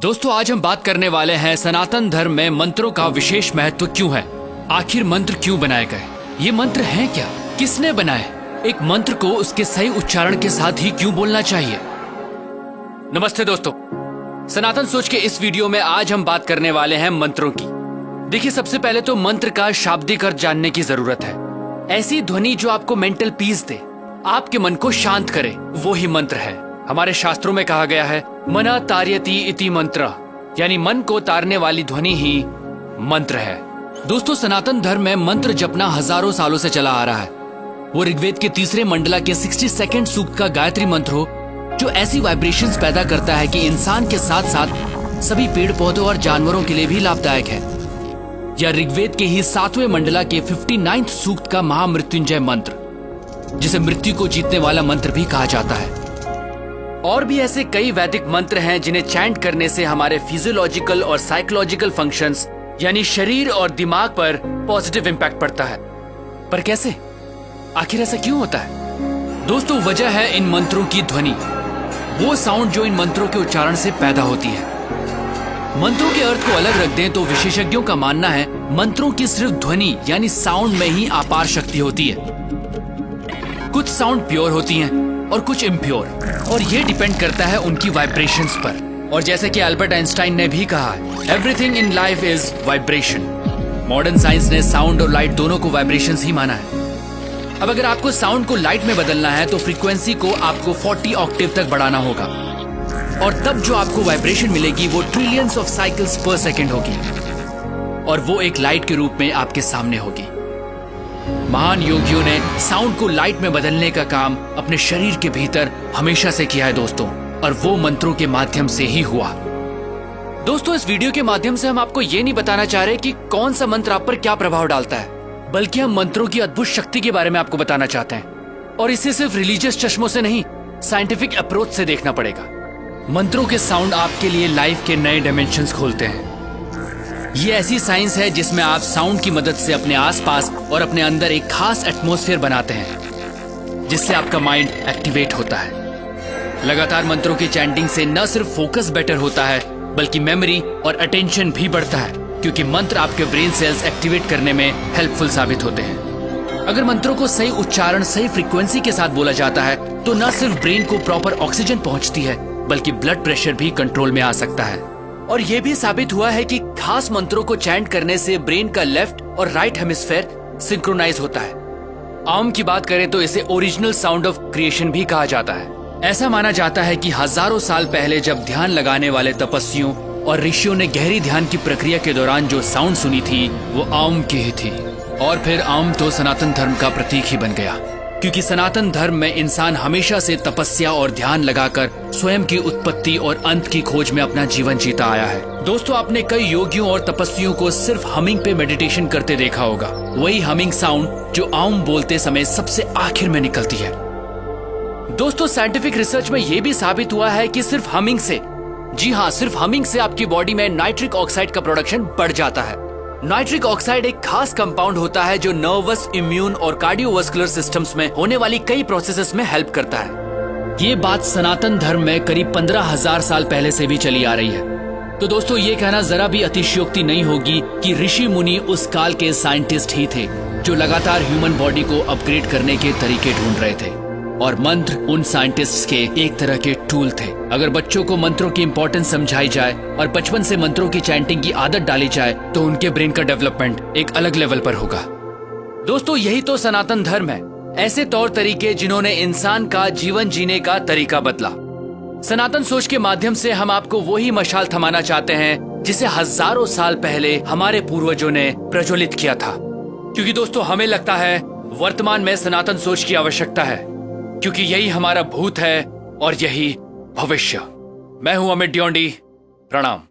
दोस्तों आज हम बात करने वाले हैं सनातन धर्म में मंत्रों का विशेष महत्व क्यों है। आखिर मंत्र क्यों बनाए गए, ये मंत्र हैं क्या, किसने बनाए, एक मंत्र को उसके सही उच्चारण के साथ ही क्यों बोलना चाहिए। नमस्ते दोस्तों, सनातन सोच के इस वीडियो में आज हम बात करने वाले हैं मंत्रों की। देखिए, सबसे पहले तो मंत्र का शाब्दिक अर्थ जानने की जरूरत है। ऐसी ध्वनि जो आपको मेंटल पीस दे, आपके मन को शांत करे, वो ही मंत्र है। हमारे शास्त्रों में कहा गया है मना तार्यति इति मंत्र, यानी मन को तारने वाली ध्वनि ही मंत्र है। दोस्तों, सनातन धर्म में मंत्र जपना हजारों सालों से चला आ रहा है। वो ऋग्वेद के तीसरे मंडला के 62 सूक्त का गायत्री मंत्र हो, जो ऐसी वाइब्रेशंस पैदा करता है कि इंसान के साथ साथ सभी पेड़ पौधों और जानवरों के लिए भी लाभदायक है। या ऋग्वेद के ही 7वें मंडला के 59 सूक्त का महामृत्युंजय मंत्र, जिसे मृत्यु को जीतने वाला मंत्र भी कहा जाता है। और भी ऐसे कई वैदिक मंत्र हैं जिन्हें चैंट करने से हमारे फिजियोलॉजिकल और साइकोलॉजिकल फंक्शंस यानी शरीर और दिमाग पर पॉजिटिव इंपैक्ट पड़ता है। पर कैसे, आखिर ऐसा क्यों होता है? दोस्तों, वजह है इन मंत्रों की ध्वनि, वो साउंड जो इन मंत्रों के उच्चारण से पैदा होती है। मंत्रों के अर्थ को अलग रख दें तो विशेषज्ञों का मानना है मंत्रों की सिर्फ ध्वनि यानी साउंड में ही अपार शक्ति होती है। कुछ साउंड प्योर होती हैं और कुछ इम्प्योर, और ये डिपेंड करता है उनकी वाइब्रेशंस पर। और जैसे कि अल्बर्ट आइंस्टाइन ने भी कहा, everything in life is vibration. Modern science ने साउंड और लाइट दोनों को वाइब्रेशंस ही माना है। अब अगर आपको साउंड को लाइट में बदलना है तो फ्रीक्वेंसी को आपको 40 ऑक्टेव तक बढ़ाना होगा, और तब जो आपको वाइब्रेशन मिलेगी वो ट्रिलियंस ऑफ साइकिल्स पर सेकेंड होगी, और वो एक लाइट के रूप में आपके सामने होगी। महान योगियों ने साउंड को लाइट में बदलने का काम अपने शरीर के भीतर हमेशा से किया है दोस्तों, और वो मंत्रों के माध्यम से ही हुआ। दोस्तों, इस वीडियो के माध्यम से हम आपको ये नहीं बताना चाह रहे कि कौन सा मंत्र आप पर क्या प्रभाव डालता है, बल्कि हम मंत्रों की अद्भुत शक्ति के बारे में आपको बताना चाहते हैं। और इसे सिर्फ रिलीजियस चश्मों से नहीं, साइंटिफिक अप्रोच से देखना पड़ेगा। मंत्रों के साउंड आपके लिए लाइफ के नए डायमेंशंस खोलते हैं। ये ऐसी साइंस है जिसमें आप साउंड की मदद से अपने आसपास और अपने अंदर एक खास एटमॉस्फेयर बनाते हैं, जिससे आपका माइंड एक्टिवेट होता है। लगातार मंत्रों की चैंटिंग से न सिर्फ फोकस बेटर होता है, बल्कि मेमोरी और अटेंशन भी बढ़ता है, क्योंकि मंत्र आपके ब्रेन सेल्स एक्टिवेट करने में हेल्पफुल साबित होते हैं। अगर मंत्रों को सही उच्चारण, सही फ्रीक्वेंसी के साथ बोला जाता है तो न सिर्फ ब्रेन को प्रॉपर ऑक्सीजन पहुंचती है, बल्कि ब्लड प्रेशर भी कंट्रोल में आ सकता है। और यह भी साबित हुआ है कि खास मंत्रों को चैंट करने से ब्रेन का लेफ्ट और राइट हेमिस्फेयर सिंक्रोनाइज होता है। आम की बात करें तो इसे ओरिजिनल साउंड ऑफ क्रिएशन भी कहा जाता है। ऐसा माना जाता है कि हजारों साल पहले जब ध्यान लगाने वाले तपस्वियों और ऋषियों ने गहरी ध्यान की प्रक्रिया के दौरान जो साउंड सुनी थी वो आम की ही थी। और फिर आम तो सनातन धर्म का प्रतीक ही बन गया, क्योंकि सनातन धर्म में इंसान हमेशा से तपस्या और ध्यान लगाकर स्वयं की उत्पत्ति और अंत की खोज में अपना जीवन जीता आया है। दोस्तों, आपने कई योगियों और तपस्वियों को सिर्फ हमिंग पे मेडिटेशन करते देखा होगा, वही हमिंग साउंड जो आम बोलते समय सबसे आखिर में निकलती है। दोस्तों, साइंटिफिक रिसर्च में यह भी साबित हुआ है कि सिर्फ हमिंग से, जी हाँ, सिर्फ हमिंग से आपकी बॉडी में नाइट्रिक ऑक्साइड का प्रोडक्शन बढ़ जाता है। नाइट्रिक ऑक्साइड एक खास कंपाउंड होता है जो नर्वस, इम्यून और कार्डियोवास्कुलर सिस्टम्स में होने वाली कई प्रोसेसेस में हेल्प करता है। ये बात सनातन धर्म में करीब 15,000 साल पहले से भी चली आ रही है। तो दोस्तों, ये कहना जरा भी अतिशयोक्ति नहीं होगी कि ऋषि मुनि उस काल के साइंटिस्ट ही थे जो लगातार ह्यूमन बॉडी को अपग्रेड करने के तरीके ढूंढ रहे थे, और मंत्र उन साइंटिस्ट्स के एक तरह के टूल थे। अगर बच्चों को मंत्रों की इंपॉर्टेंस समझाई जाए और बचपन से मंत्रों की चैंटिंग की आदत डाली जाए तो उनके ब्रेन का डेवलपमेंट एक अलग लेवल पर होगा। दोस्तों, यही तो सनातन धर्म है, ऐसे तौर तरीके जिन्होंने इंसान का जीवन जीने का तरीका बदला। सनातन सोच के माध्यम से हम आपको वही मशाल थमाना चाहते हैं जिसे हजारों साल पहले हमारे पूर्वजों ने प्रज्वलित किया था। क्योंकि दोस्तों, हमें लगता है वर्तमान में सनातन सोच की आवश्यकता है, क्योंकि यही हमारा भूत है और यही भविष्य। मैं हूं अमित ड्योंडी, प्रणाम।